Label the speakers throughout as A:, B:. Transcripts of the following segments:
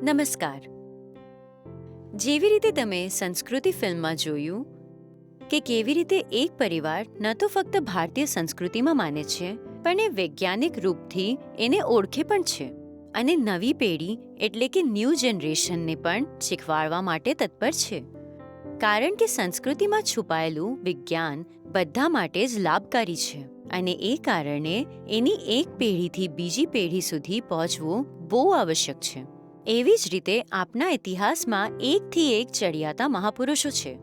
A: નમસ્કાર. જેવી રીતે તમે સંસ્કૃતિ ફિલ્મમાં જોયું કે કેવી રીતે એક પરિવાર ન તો ફક્ત ભારતીય સંસ્કૃતિમાં માને છે પણ એ વૈજ્ઞાનિક રૂપથી એને ઓળખે પણ છે અને નવી પેઢી એટલે કે ન્યૂ જનરેશનને પણ શીખવાડવા માટે તત્પર છે. કારણ કે સંસ્કૃતિમાં છુપાયેલું વિજ્ઞાન બધા માટે જ લાભકારી છે અને એ કારણે એની એક પેઢીથી બીજી પેઢી સુધી પહોંચવું બહુ આવશ્યક છે. એવી જ રીતે આપણા ઇતિહાસમાં એકથી એક ચડિયાતા મહાપુરુષો છે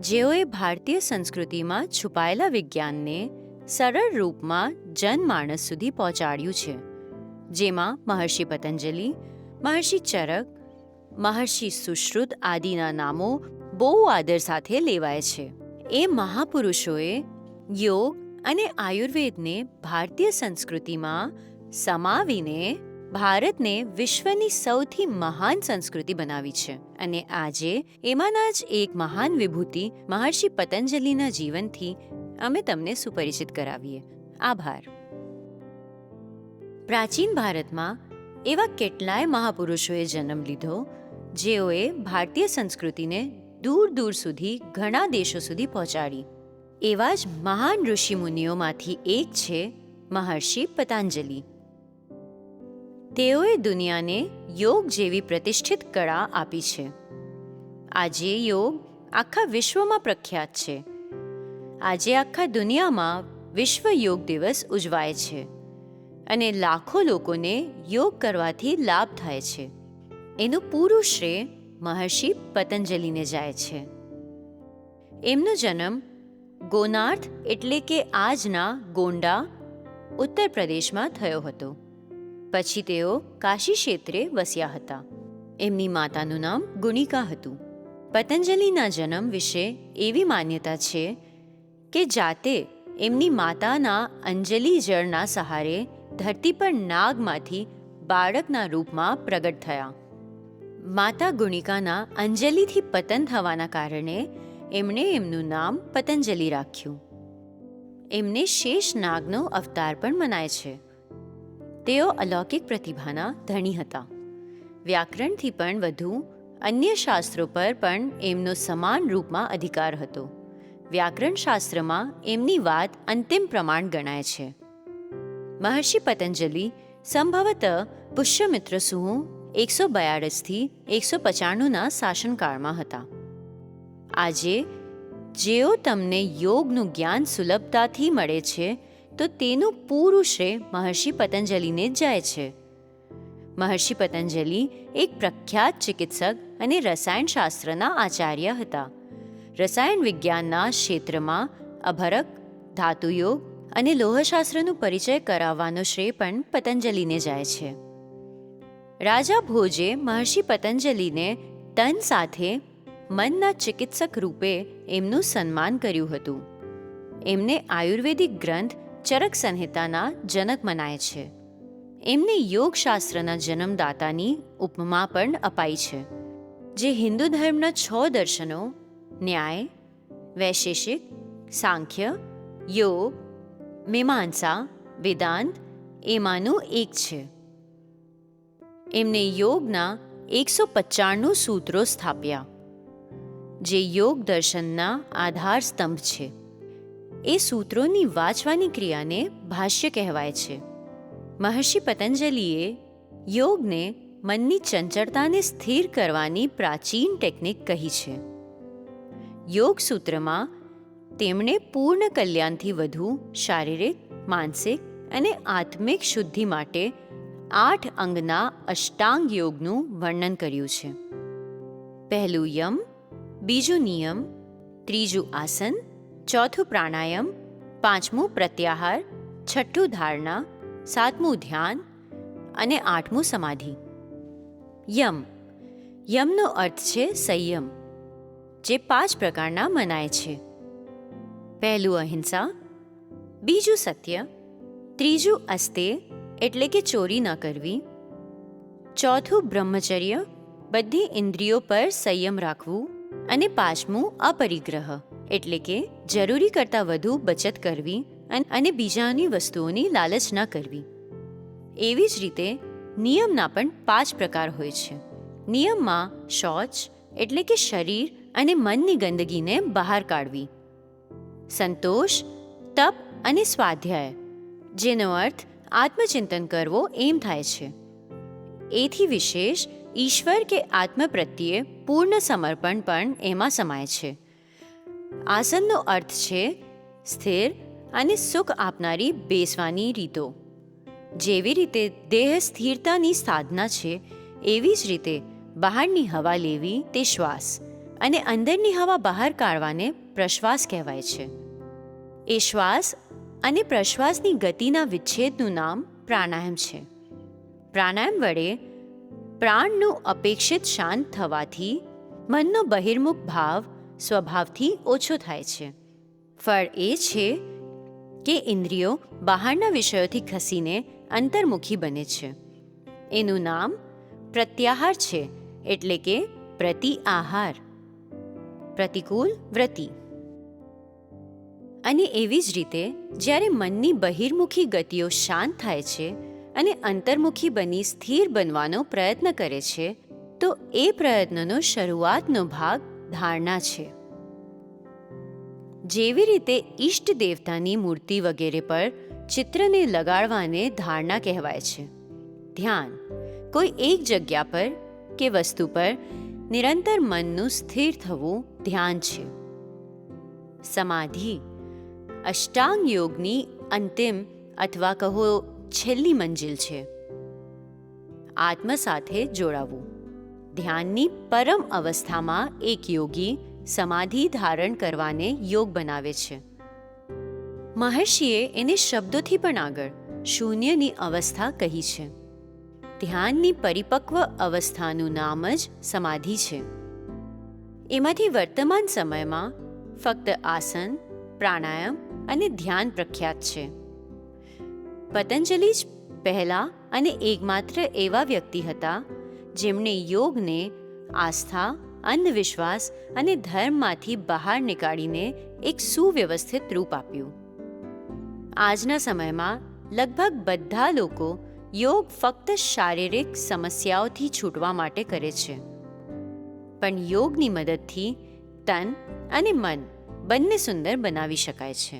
A: જેઓએ ભારતીય સંસ્કૃતિમાં છુપાયેલા વિજ્ઞાનને સરળ રૂપમાં જનમાનસ સુધી પહોંચાડ્યું છે. જેમાં મહર્ષિ પતંજલિ, મહર્ષિ ચરક, મહર્ષિ સુશ્રુત આદિના નામો બહુ આદર સાથે લેવાય છે. એ મહાપુરુષોએ યોગ અને આયુર્વેદને ભારતીય સંસ્કૃતિમાં સમાવીને ભારતને વિશ્વની સૌથી મહાન સંસ્કૃતિ બનાવી છે અને આજે એમાંના જ એક મહાન વિભૂતિ મહર્ષિ પતંજલિના જીવનથી અમે તમને સુપરિચિત કરાવીએ. આભાર. પ્રાચીન ભારતમાં એવા કેટલાય મહાપુરુષોએ જન્મ લીધો જેઓએ ભારતીય સંસ્કૃતિને દૂર દૂર સુધી ઘણા દેશો સુધી પહોંચાડી. એવા જ મહાન ઋષિમુનિઓમાંથી એક છે મહર્ષિ પતંજલિ. તેઓએ દુનિયાને યોગ જેવી પ્રતિષ્ઠિત કળા આપી છે. આજે યોગ આખા વિશ્વમાં પ્રખ્યાત છે. આજે આખા દુનિયામાં વિશ્વ યોગ દિવસ ઉજવાય છે અને લાખો લોકોને યોગ કરવાથી લાભ થાય છે. એનું પૂરું શ્રેય મહર્ષિ પતંજલિને જાય છે. એમનો જન્મ ગોનાર્થ એટલે કે આજના ગોંડા, ઉત્તર પ્રદેશમાં થયો હતો. પછી તેઓ કાશી ક્ષેત્રે વસ્યા હતા. એમની માતાનું નામ ગુણિકા હતું. પતંજલિના જન્મ વિશે એવી માન્યતા છે કે જાતે એમની માતાના અંજલિ જળના સહારે ધરતી પર નાગમાંથી બાળકના રૂપમાં પ્રગટ થયા. માતા ગુણિકાના અંજલિથી પતન થવાના કારણે એમણે એમનું નામ પતંજલિ રાખ્યું. એમને શેષ નાગનો અવતાર પણ મનાય છે. તેઓ અલૌકિક પ્રતિભાના ધણી હતા. વ્યાકરણથી પણ વધુ અન્ય શાસ્ત્રો પર પણ એમનો સમાન રૂપમાં અધિકાર હતો. વ્યાકરણ શાસ્ત્રમાં એમની વાત અંતિમ પ્રમાણ ગણાય છે. મહર્ષિ પતંજલિ સંભવતઃ પુષ્યમિત્ર સુહ 142થી 195ના શાસનકાળમાં હતા. આજે જેઓ તમને યોગનું જ્ઞાન સુલભતાથી મળે છે તો તેનું પૂરું શ્રેય મહર્ષિ પતંજલિને જ જાય છે. મહર્ષિ પતંજલિ એક પ્રખ્યાત ચિકિત્સક અને રસાયણશાસ્ત્રના આચાર્ય હતા. રસાયણ વિજ્ઞાનના ક્ષેત્રમાં અભરક, ધાતુયોગ અને લોહશાસ્ત્રનો પરિચય કરાવવાનો શ્રેય પણ પતંજલિને જાય છે. રાજા ભોજે મહર્ષિ પતંજલિને તન સાથે મનના ચિકિત્સક રૂપે એમનું સન્માન કર્યું હતું. એમને આયુર્વેદિક ગ્રંથ ચરક સંહિતાના જનક મનાય છે. એમને યોગશાસ્ત્રના જન્મદાતાની ઉપમા પણ અપાઈ છે, જે હિન્દુ ધર્મના 6 દર્શનો ન્યાય, વૈશેષિક, સાંખ્ય, યોગ, મીમાંસા, વેદાંત એમાંનું એક છે. એમને યોગના 195 સૂત્રો સ્થાપ્યા, જે યોગ દર્શનના આધાર સ્તંભ છે. એ સૂત્રોની વાંચવાની ક્રિયાને ભાષ્ય કહેવાય છે. મહર્ષિ પતંજલિએ યોગને મનની ચંચળતાને સ્થિર કરવાની પ્રાચીન ટેકનિક કહી છે. યોગ સૂત્રમાં તેમણે પૂર્ણ કલ્યાણથી વધુ શારીરિક, માનસિક અને આત્મિક શુદ્ધિ માટે 8 અંગના અષ્ટાંગ યોગનું વર્ણન કર્યું છે. પહેલું યમ, બીજું નિયમ, ત્રીજું આસન, ચોથું પ્રાણાયામ, પાંચમું પ્રત્યાહાર, છઠ્ઠું ધારણા, સાતમું ધ્યાન અને આઠમું સમાધિ. યમ. યમનો અર્થ છે સંયમ, જે 5 પ્રકારના મનાય છે. પહેલું અહિંસા, બીજું સત્ય, ત્રીજું અસ્તેય એટલે કે ચોરી ન કરવી, ચોથું બ્રહ્મચર્ય બધી ઇન્દ્રિયો પર સંયમ રાખવું અને પાંચમું અપરિગ્રહ એટલે કે જરૂરી કરતાં વધુ બચત કરવી અને બીજાની વસ્તુઓની લાલચ ન કરવી. એવી જ રીતે નિયમના પણ 5 પ્રકાર હોય છે. નિયમમાં શૌચ એટલે કે શરીર અને મનની ગંદકીને બહાર કાઢવી, સંતોષ, તપ અને સ્વાધ્યાય, જેનો અર્થ આત્મચિંતન કરવો એમ થાય છે. એથી વિશેષ ઈશ્વર કે આત્મ પ્રત્યે પૂર્ણ સમર્પણ પણ એમાં સમાય છે. આસનનો અર્થ છે સ્થિર અને સુખ આપનારી બેસવાની રીતો. જેવી રીતે દેહ સ્થિરતાની સાધના છે, એવી જ રીતે બહારની હવા લેવી તે શ્વાસ અને અંદરની હવા બહાર કાઢવાને પ્રશ્વાસ કહેવાય છે. એ શ્વાસ અને પ્રશ્વાસની ગતિના વિચ્છેદનું નામ પ્રાણાયામ છે. પ્રાણાયામ વડે પ્રાણનું અપેક્ષિત શાંત થવાથી મનનો બહિર્મુખ ભાવ સ્વભાવથી ઓછો થાય છે. ફળ એ છે કે ઇન્દ્રિયો બહારના વિષયોથી ખસીને અંતર્મુખી બને છે. એનું નામ પ્રત્યાહાર છે, એટલે કે પ્રતિ આહાર, પ્રતિકૂળ વૃત્તિ. અને એવી જ રીતે જ્યારે મનની બહિર્મુખી ગતિઓ શાંત થાય છે અને અંતર્મુખી બની સ્થિર બનવાનો પ્રયત્ન કરે છે, તો એ પ્રયત્નનો શરૂઆતનો ભાગ ધારણા છે. જેવી રીતે ઈષ્ટ દેવતાની મૂર્તિ વગેરે પર ચિત્રને લગાડવાને ધારણા કહેવાય છે. ધ્યાન કોઈ એક જગ્યા પર કે વસ્તુ પર નિરંતર મનનું સ્થિર થવું ધ્યાન છે. સમાધિ અષ્ટાંગ યોગની અંતિમ અથવા કહો છેલ્લી મંજિલ છે. આત્મ સાથે જોડાવું. ધ્યાનની પરમ અવસ્થામાં એક યોગી સમાધિ ધારણ કરવાને યોગ બનાવે છે. મહર્ષિએ એને શબ્દોથી પણ આગળ શૂન્યની અવસ્થા કહી છે. ધ્યાનની પરિપક્વ અવસ્થાનું નામ જ સમાધિ છે. એમાંથી વર્તમાન સમયમાં ફક્ત આસન, પ્રાણાયામ અને ધ્યાન પ્રખ્યાત છે. પતંજલિ જ પહેલા અને એકમાત્ર એવા વ્યક્તિ હતા જેમણે યોગને આસ્થા, અંધવિશ્વાસ અને ધર્મમાંથી બહાર નીકાળીને એક સુવ્યવસ્થિત રૂપ આપ્યું. આજના સમયમાં લગભગ બધા લોકો યોગ ફક્ત શારીરિક સમસ્યાઓથી છૂટવા માટે કરે છે, પણ યોગની મદદથી તન અને મન બંને સુંદર બનાવી શકાય છે.